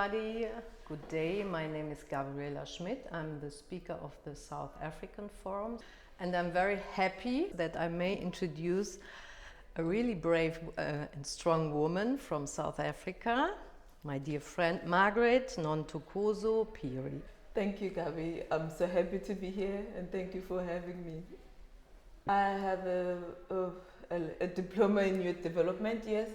everybody. Good day. My name is Gabriela Schmitt. I'm the speaker of the South African Forum, and I'm very happy that I may introduce a really brave and strong woman from South Africa, my dear friend Magaret Nontokozo Mphiri. Thank you, Gabi. I'm so happy to be here, and thank you for having me. I have a diploma in youth development, yes,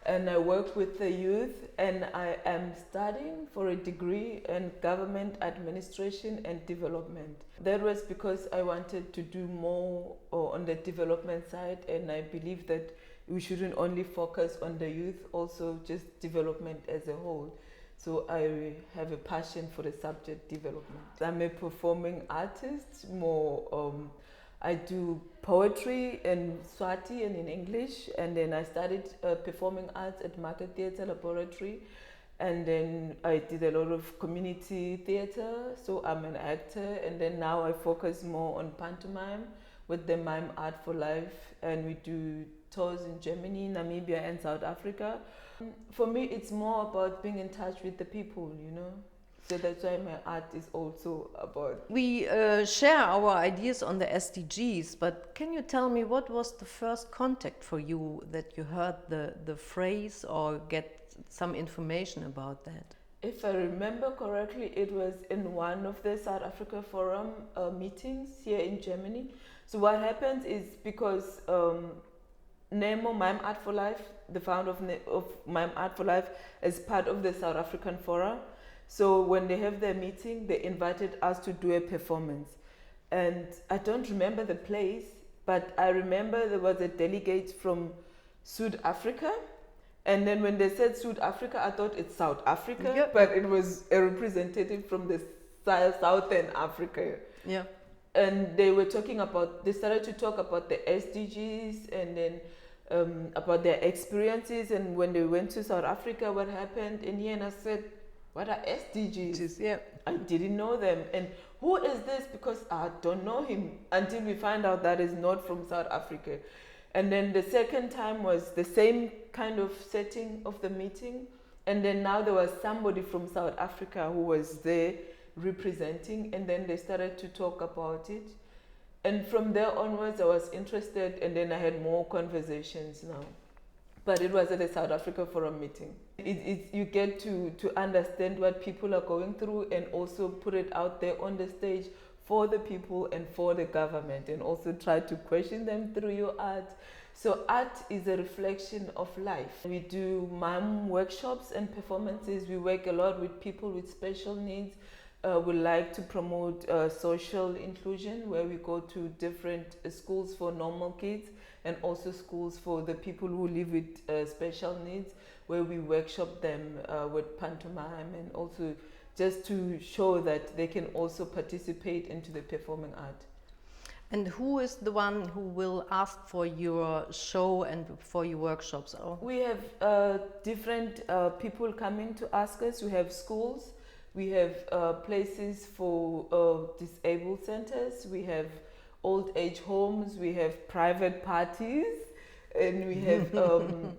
and I work with the youth, and I am studying for a degree in government administration and development. That was because I wanted to do more on the development side, and I believe that we shouldn't only focus on the youth, also just development as a whole. So I have a passion for the subject development. I'm a performing artist, I do poetry in Swati and in English, and then I studied performing arts at Market Theatre Laboratory, and then I did a lot of community theatre, so I'm an actor, and then now I focus more on pantomime with the Mime Art for Life, and we do tours in Germany, Namibia and South Africa. For me, it's more about being in touch with the people, you know. So that's why my art is also about. We share our ideas on the SDGs, but can you tell me what was the first contact for you that you heard the phrase or get some information about that? If I remember correctly, it was in one of the South Africa Forum meetings here in Germany. So what happens is because Nemo Mime Art for Life, the founder of Mime Art for Life, is part of the South African Forum. So when they have their meeting, they invited us to do a performance. And I don't remember the place, but I remember there was a delegate from Südafrika. And then when they said Südafrika, I thought it's South Africa, yep. But it was a representative from the Southern Africa. Yeah. And they started to talk about the SDGs and then about their experiences. And when they went to South Africa, what happened? And I said, what are SDGs? Yeah. I didn't know them. And who is this? Because I don't know him until we find out that is not from South Africa. And then the second time was the same kind of setting of the meeting. And then now there was somebody from South Africa who was there representing, and then they started to talk about it. And from there onwards, I was interested, and then I had more conversations now. But it was at a South Africa Forum meeting. You get to understand what people are going through and also put it out there on the stage for the people and for the government, and also try to question them through your art. So art is a reflection of life. We do mime workshops and performances. We work a lot with people with special needs. We like to promote social inclusion, where we go to different schools for normal kids and also schools for the people who live with special needs, where we workshop them with pantomime, and also just to show that they can also participate into the performing art. And who is the one who will ask for your show and for your workshops? Oh. We have different people coming to ask us. We have schools. We have places for disabled centers. We have old age homes. We have private parties. And we have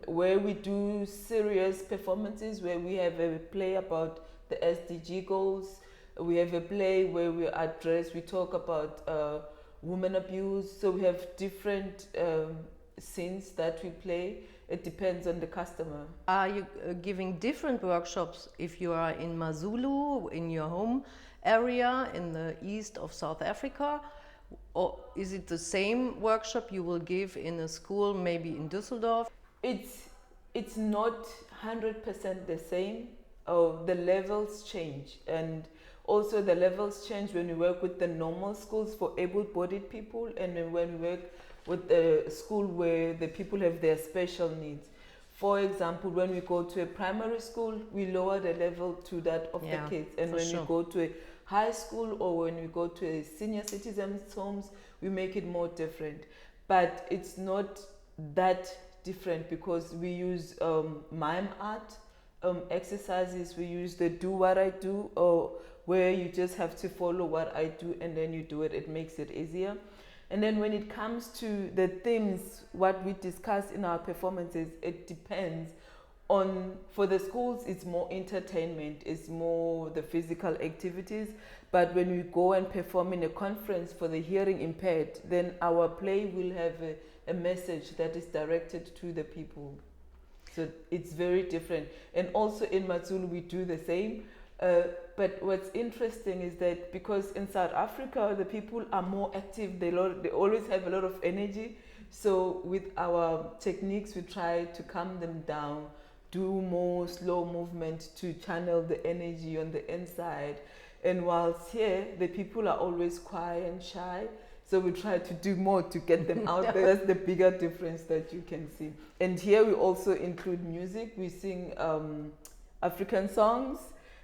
where we do serious performances, where we have a play about the SDG goals. We have a play where we talk about women abuse. So we have different scenes that we play. It depends on the customer. Are you giving different workshops if you are in Mazulu, in your home area, in the east of South Africa? Or is it the same workshop you will give in a school, maybe in Düsseldorf? It's not 100% the same. The levels change. And also the levels change when we work with the normal schools for able-bodied people, and then when we work with a school where the people have their special needs. For example, when we go to a primary school, we lower the level to that of the kids. And when we go to a high school or when we go to a senior citizens' homes, we make it more different. But it's not that different because we use mime art exercises. We use the do what I do, or where you just have to follow what I do and then you do it. It makes it easier. And then when it comes to the themes, what we discuss in our performances, it depends for the schools, it's more entertainment, it's more the physical activities. But when we go and perform in a conference for the hearing impaired, then our play will have a message that is directed to the people. So it's very different. And also in Matsulu, we do the same. But what's interesting is that because in South Africa, the people are more active, they always have a lot of energy. So with our techniques, we try to calm them down, do more slow movement to channel the energy on the inside. And whilst here, the people are always quiet and shy. So we try to do more to get them out there. That's the bigger difference that you can see. And here we also include music. We sing African songs.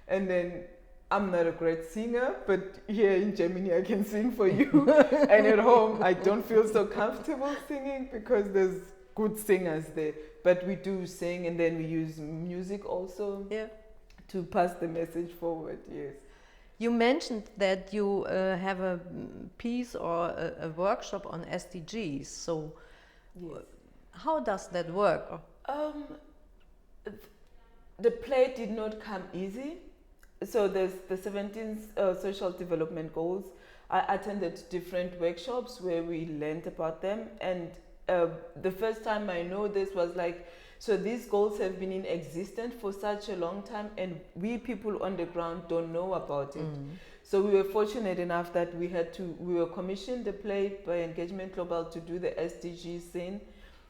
And then I'm not a great singer, but here in Germany I can sing for you. And at home I don't feel so comfortable singing because there's good singers there. But we do sing, and then we use music also to pass the message forward, yes. You mentioned that you have a piece or a workshop on SDGs. So Yes. how does that work? The play did not come easy. So there's the 17 social development goals. I attended different workshops where we learned about them. And the first time I know this was like, so these goals have been in existence for such a long time, and we people on the ground don't know about it. So we were fortunate enough that we were commissioned the play by Engagement Global to do the SDGs scene.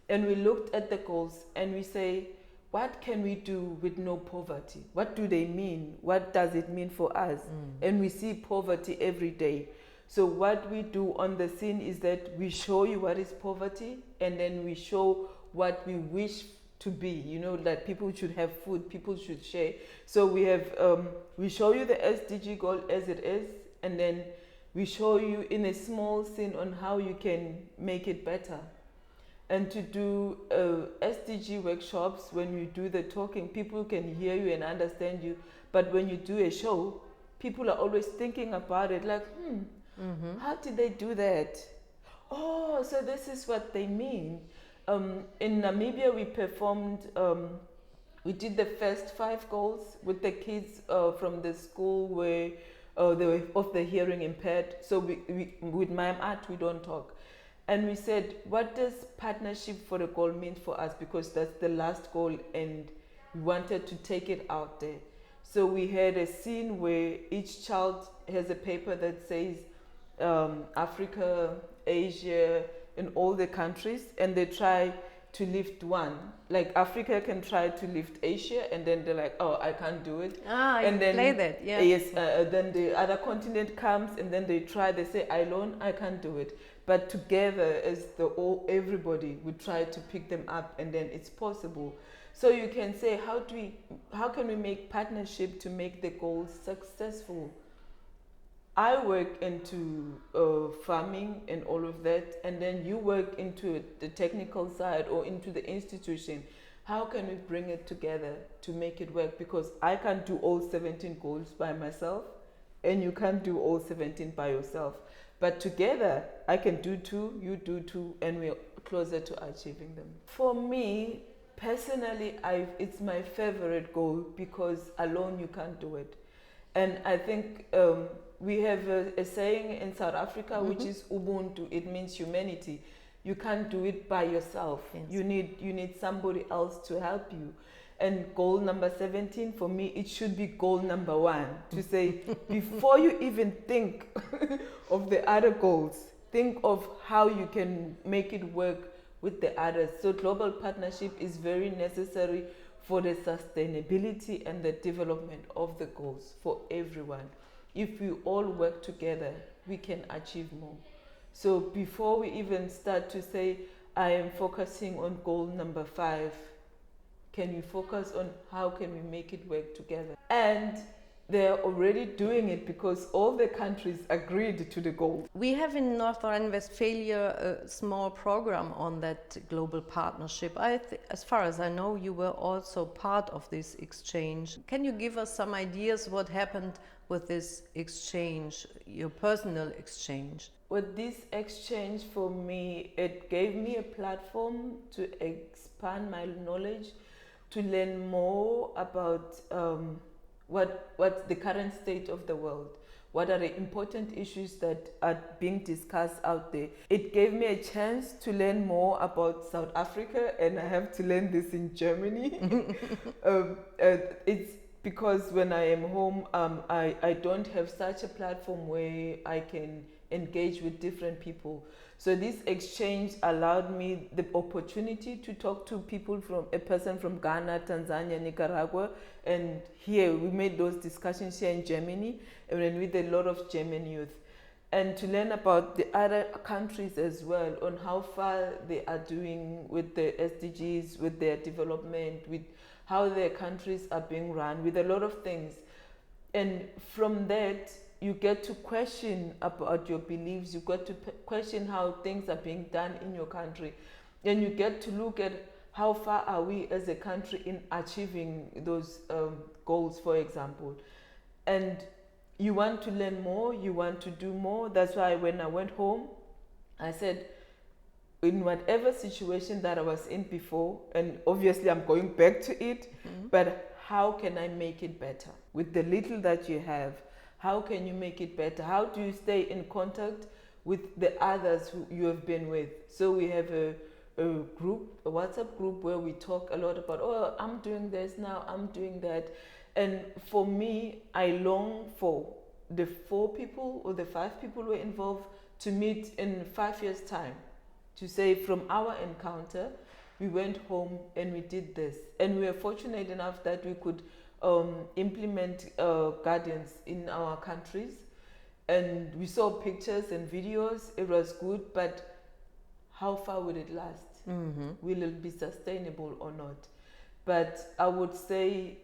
And we looked at the goals and we say, what can we do with no poverty? What do they mean? What does it mean for us? And we see poverty every day. So what we do on the scene is that we show you what is poverty, and then we show what we wish to be, that people should have food, people should share. So we have, we show you the SDG goal as it is, and then we show you in a small scene on how you can make it better. And to do SDG workshops, when you do the talking, people can hear you and understand you. But when you do a show, people are always thinking about it, like, how did they do that? Oh, so this is what they mean. In Namibia, we performed, we did the first 5 goals with the kids from the school where they were of the hearing impaired. So we with Mime Art, we don't talk. And we said, what does partnership for the goal mean for us? Because that's the last goal, and we wanted to take it out there. So we had a scene where each child has a paper that says Africa, Asia, in all the countries, and they try to lift one. Like Africa can try to lift Asia, and then they're like, oh, I can't do it. And then play that, yeah. Yes, then the other continent comes, and then they say, I alone, I can't do it. But together as everybody, we try to pick them up, and then it's possible. So you can say, how can we make partnership to make the goals successful? I work into farming and all of that, and then you work into the technical side or into the institution. How can we bring it together to make it work? Because I can't do all 17 goals by myself, and you can't do all 17 by yourself. But together, I can do 2, you do 2, and we're closer to achieving them. For me, personally, it's my favorite goal because alone you can't do it. And I think we have a saying in South Africa, which is Ubuntu. It means humanity. You can't do it by yourself. Yes. You need somebody else to help you. And goal number 17, for me, it should be goal number 1. To say, before you even think of the other goals, think of how you can make it work with the others. So global partnership is very necessary for the sustainability and the development of the goals for everyone. If we all work together, we can achieve more. So before we even start to say, I am focusing on goal number 5, can we focus on how can we make it work together? And they're already doing it because all the countries agreed to the goal. We have in North Rhine-Westphalia a small program on that global partnership. As far as I know, you were also part of this exchange. Can you give us some ideas what happened with this exchange, your personal exchange? With this exchange, for me, it gave me a platform to expand my knowledge to learn more about what's the current state of the world. What are the important issues that are being discussed out there? It gave me a chance to learn more about South Africa, and I have to learn this in Germany. It's because when I am home, I don't have such a platform where I can engage with different people. So this exchange allowed me the opportunity to talk to people a person from Ghana, Tanzania, Nicaragua, and here we made those discussions here in Germany, and with a lot of German youth, and to learn about the other countries as well, on how far they are doing with the SDGs, with their development, with how their countries are being run, with a lot of things. And from that, you get to question about your beliefs, you get to question how things are being done in your country, and you get to look at how far are we as a country in achieving those goals, for example. And you want to learn more, you want to do more. That's why when I went home, I said, in whatever situation that I was in before, and obviously I'm going back to it, but how can I make it better? With the little that you have, how can you make it better? How do you stay in contact with the others who you have been with? So we have a group, a WhatsApp group, where we talk a lot about, oh, I'm doing this now, I'm doing that. And for me, I long for the 4 people or the 5 people who are involved to meet in 5 years' time, to say from our encounter, we went home and we did this. And we were fortunate enough that we could implement gardens in our countries. And we saw pictures and videos, it was good, but how far will it last? Will it be sustainable or not? But I would say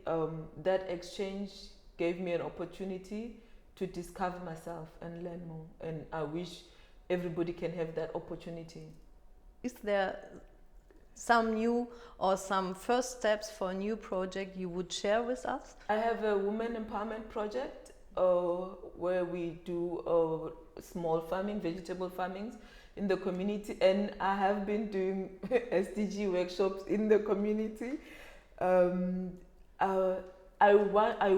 that exchange gave me an opportunity to discover myself and learn more. And I wish everybody can have that opportunity. Is there some new or some first steps for a new project you would share with us? I have a women empowerment project where we do small farming, vegetable farmings in the community, and I have been doing SDG workshops in the community. I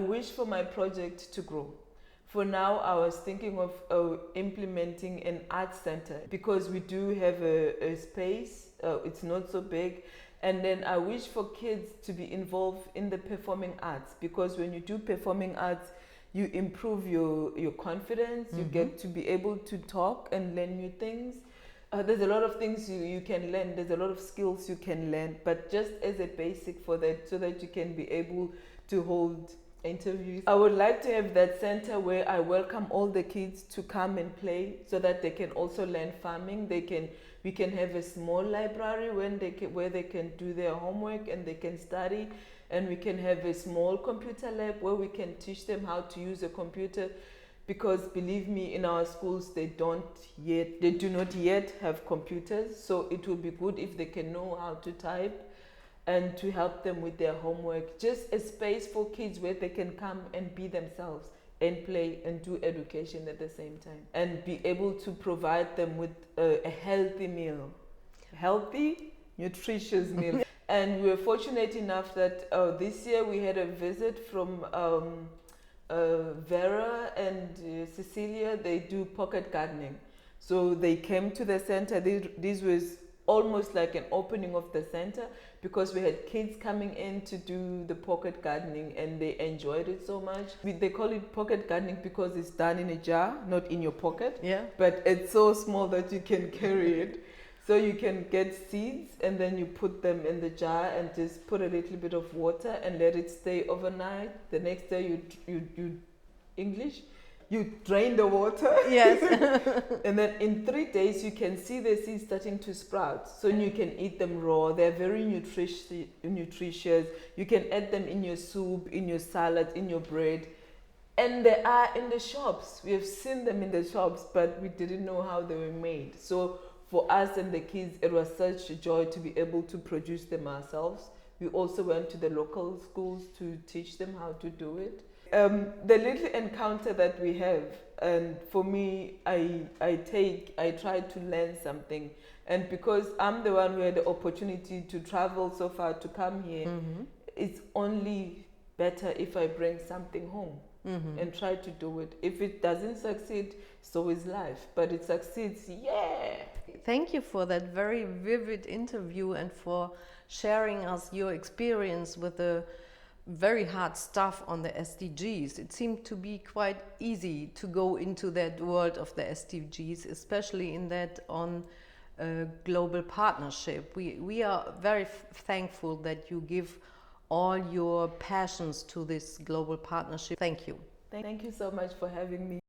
wish for my project to grow. For now, I was thinking of implementing an art center, because we do have a space, it's not so big. And then I wish for kids to be involved in the performing arts, because when you do performing arts, you improve your confidence, you get to be able to talk and learn new things. There's a lot of things you can learn, there's a lot of skills you can learn, but just as a basic for that, so that you can be able to hold interviews. I would like to have that center where I welcome all the kids to come and play, so that they can also learn farming. We can have a small library where they can do their homework and they can study, and we can have a small computer lab where we can teach them how to use a computer, because believe me, in our schools they do not yet have computers, so it would be good if they can know how to type, and to help them with their homework. Just a space for kids where they can come and be themselves and play and do education at the same time, and be able to provide them with a healthy meal, healthy, nutritious meal. And we were fortunate enough that this year we had a visit from Vera and Cecilia. They do pocket gardening. So they came to the center. This was almost like an opening of the center, because we had kids coming in to do the pocket gardening, and they enjoyed it so much. They call it pocket gardening because it's done in a jar, not in your pocket. Yeah. But it's so small that you can carry it. So you can get seeds, and then you put them in the jar and just put a little bit of water and let it stay overnight. The next day you drain the water. Yes. And then in 3 days you can see the seeds starting to sprout. So you can eat them raw. They're very nutritious. You can add them in your soup, in your salad, in your bread. And they are in the shops. We have seen them in the shops, but we didn't know how they were made. So for us and the kids, it was such a joy to be able to produce them ourselves. We also went to the local schools to teach them how to do it. The little encounter that we have, and for me, I try to learn something. And because I'm the one who had the opportunity to travel so far to come here, it's only better if I bring something home and try to do it. If it doesn't succeed, so is life. But it succeeds, yeah! Thank you for that very vivid interview and for sharing us your experience with the very hard stuff on the SDGs. It seemed to be quite easy to go into that world of the SDGs, especially in that on global partnership. We are very thankful that you give all your passions to this global partnership. Thank you. Thank you so much for having me.